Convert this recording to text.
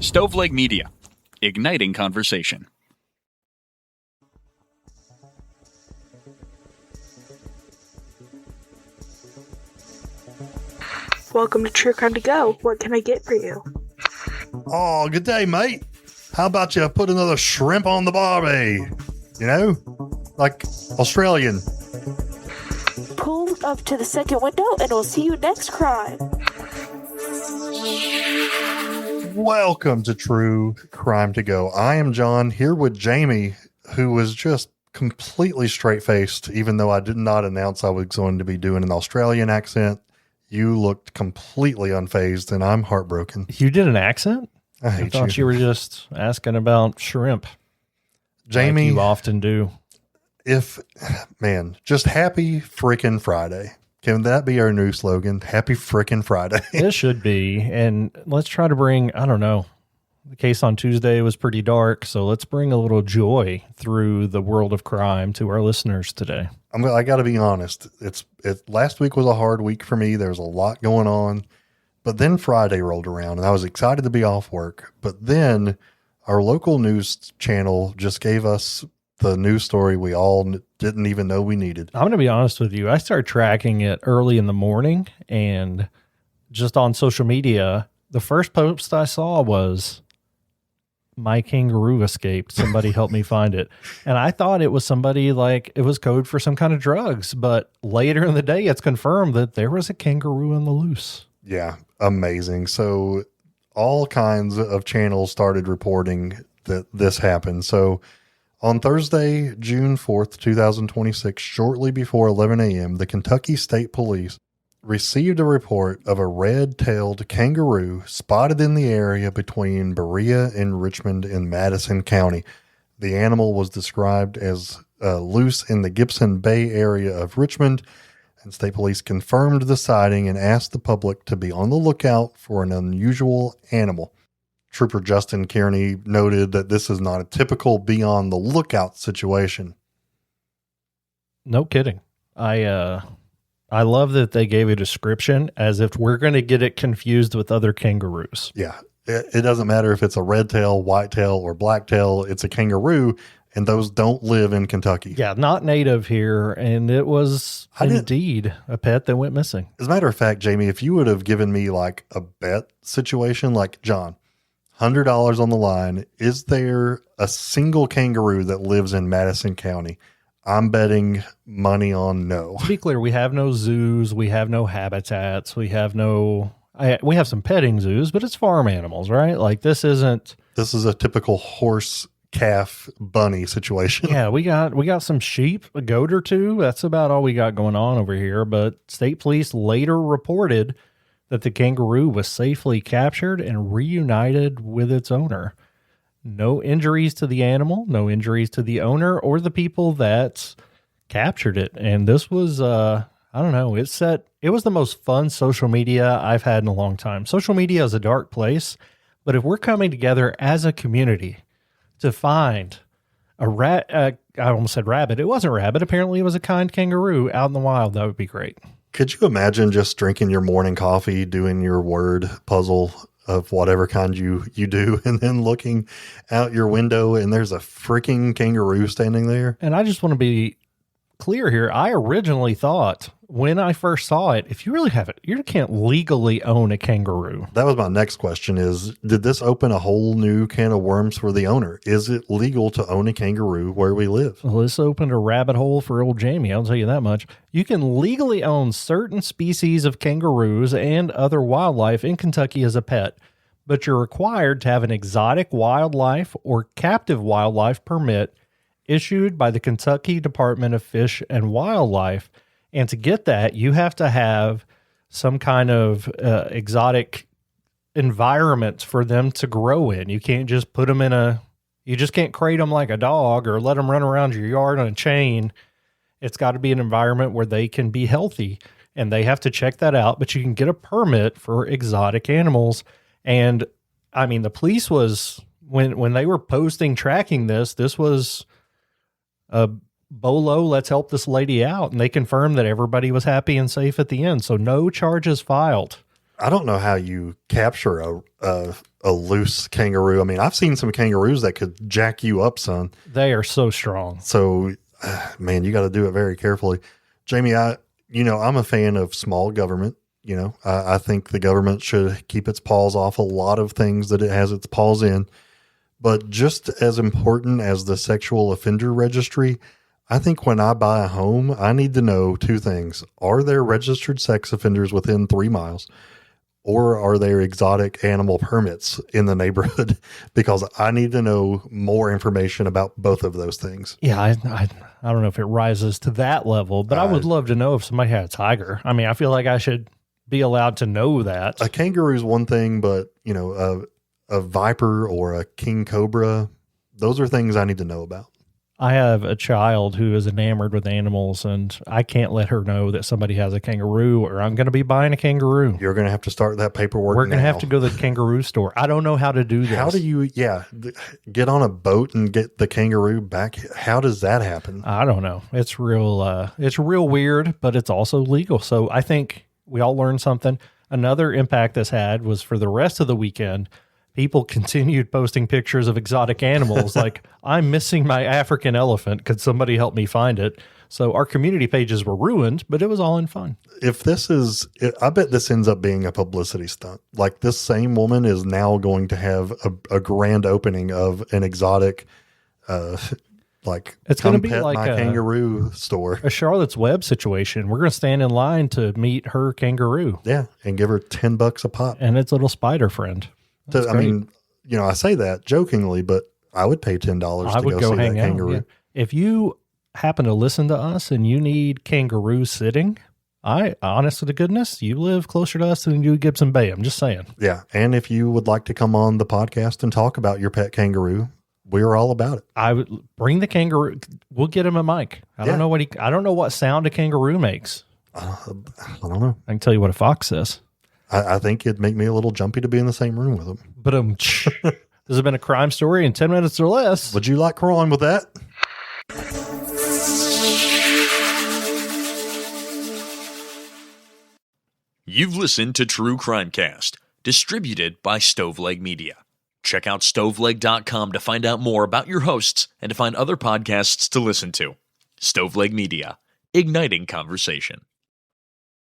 Stoveleg Media, igniting conversation. Welcome to True Crime to Go. What can I get for you? Oh, good day, mate. How about you put another shrimp on the barbie? You know, like Australian. Pull up to the second window and we'll see you next crime. Welcome to True Crime to Go. I am John, here with Jamie, who was just completely straight-faced, even though I did not announce I was going to be doing an Australian accent. You looked completely unfazed, and I'm heartbroken. You did an accent? I thought you were just asking about shrimp. Jamie, like you often do. Just happy frickin' Friday. Can that be our new slogan? Happy frickin' Friday. It should be. And let's try to bring, I don't know, the case on Tuesday was pretty dark, so let's bring a little joy through the world of crime to our listeners today. I got to be honest. Last week was a hard week for me. There's a lot going on. But then Friday rolled around, and I was excited to be off work. But then our local news channel just gave us the news story we all didn't even know we needed. I'm going to be honest with you. I started tracking it early in the morning, and just on social media, the first post I saw was, "My kangaroo escaped. Somebody help me find it." And I thought it was somebody, like it was code for some kind of drugs. But later in the day, it's confirmed that there was a kangaroo on the loose. Yeah, amazing. So all kinds of channels started reporting that this happened. So on Thursday, June 4th, 2026, shortly before 11 a.m., the Kentucky State Police received a report of a red-tailed kangaroo spotted in the area between Berea and Richmond in Madison County. The animal was described as loose in the Gibson Bay area of Richmond, and state police confirmed the sighting and asked the public to be on the lookout for an unusual animal. Trooper Justin Kearney noted that this is not a typical be on the lookout situation. No kidding. I love that they gave a description as if we're going to get it confused with other kangaroos. Yeah. It doesn't matter if it's a red tail, white tail, or black tail. It's a kangaroo, and those don't live in Kentucky. Yeah, not native here, and it was indeed a pet that went missing. As a matter of fact, Jamie, if you would have given me like a bet situation, like John, $100 on the line, is there a single kangaroo that lives in Madison County? I'm betting money on no. To be clear, we have no zoos, we have no habitats, we have some petting zoos, but it's farm animals, right? Like this is a typical horse, calf, bunny situation. Yeah, we got some sheep, a goat or two. That's about all we got going on over here. But state police later reported that the kangaroo was safely captured and reunited with its owner. No injuries to the animal, no injuries to the owner or the people that captured it. And this was, I don't know, it was the most fun social media I've had in a long time. Social media is a dark place, but if we're coming together as a community to find a I almost said rabbit. It wasn't rabbit. Apparently it was a kind kangaroo out in the wild. That would be great. Could you imagine just drinking your morning coffee, doing your word puzzle of whatever kind you do, and then looking out your window and there's a freaking kangaroo standing there? And I just want to be clear here. I originally thought when I first saw it, if you really have it, you can't legally own a kangaroo. That was my next question is, did this open a whole new can of worms for the owner? Is it legal to own a kangaroo where we live? Well, this opened a rabbit hole for old Jamie. I'll tell you that much. You can legally own certain species of kangaroos and other wildlife in Kentucky as a pet, but you're required to have an exotic wildlife or captive wildlife permit issued by the Kentucky Department of Fish and Wildlife. And to get that, you have to have some kind of exotic environment for them to grow in. You can't just put them you just can't crate them like a dog or let them run around your yard on a chain. It's got to be an environment where they can be healthy, and they have to check that out. But you can get a permit for exotic animals. And I mean, the police was, when they were tracking this was a BOLO, let's help this lady out. And they confirmed that everybody was happy and safe at the end. So no charges filed. I don't know how you capture a loose kangaroo. I mean, I've seen some kangaroos that could jack you up, son. They are so strong. So, man, you got to do it very carefully. Jamie, I'm a fan of small government. I think the government should keep its paws off a lot of things that it has its paws in. But just as important as the sexual offender registry, I think when I buy a home, I need to know two things. Are there registered sex offenders within 3 miles? Or are there exotic animal permits in the neighborhood? Because I need to know more information about both of those things. Yeah, I don't know if it rises to that level, but I would love to know if somebody had a tiger. I mean, I feel like I should be allowed to know that. A kangaroo is one thing, but, a viper or a king cobra, those are things I need to know about. I have a child who is enamored with animals, and I can't let her know that somebody has a kangaroo, or I'm going to be buying a kangaroo. You're going to have to start that paperwork. We're going to have to go to the kangaroo store. I don't know how to do this. How do you, get on a boat and get the kangaroo back? How does that happen? I don't know. It's real weird, but it's also legal. So I think we all learned something. Another impact this had was for the rest of the weekend, people continued posting pictures of exotic animals like, I'm missing my African elephant. Could somebody help me find it? So our community pages were ruined, but it was all in fun. I bet this ends up being a publicity stunt. Like, this same woman is now going to have a grand opening of an exotic, it's going to be like a kangaroo store. A Charlotte's Web situation. We're going to stand in line to meet her kangaroo. Yeah, and give her $10 a pop. And its little spider friend. I mean, I say that jokingly, but I would pay $10 to go see that kangaroo. Yeah. If you happen to listen to us and you need kangaroo sitting, honest to goodness, you live closer to us than you do Gibson Bay. I'm just saying. Yeah. And if you would like to come on the podcast and talk about your pet kangaroo, we're all about it. I would bring the kangaroo. We'll get him a mic. I don't know what sound a kangaroo makes. I don't know. I can tell you what a fox says. I think it'd make me a little jumpy to be in the same room with him. But this has been a crime story in 10 minutes or less. Would you like crime with that? You've listened to True Crimecast, distributed by Stoveleg Media. Check out stoveleg.com to find out more about your hosts and to find other podcasts to listen to. Stoveleg Media, igniting conversation.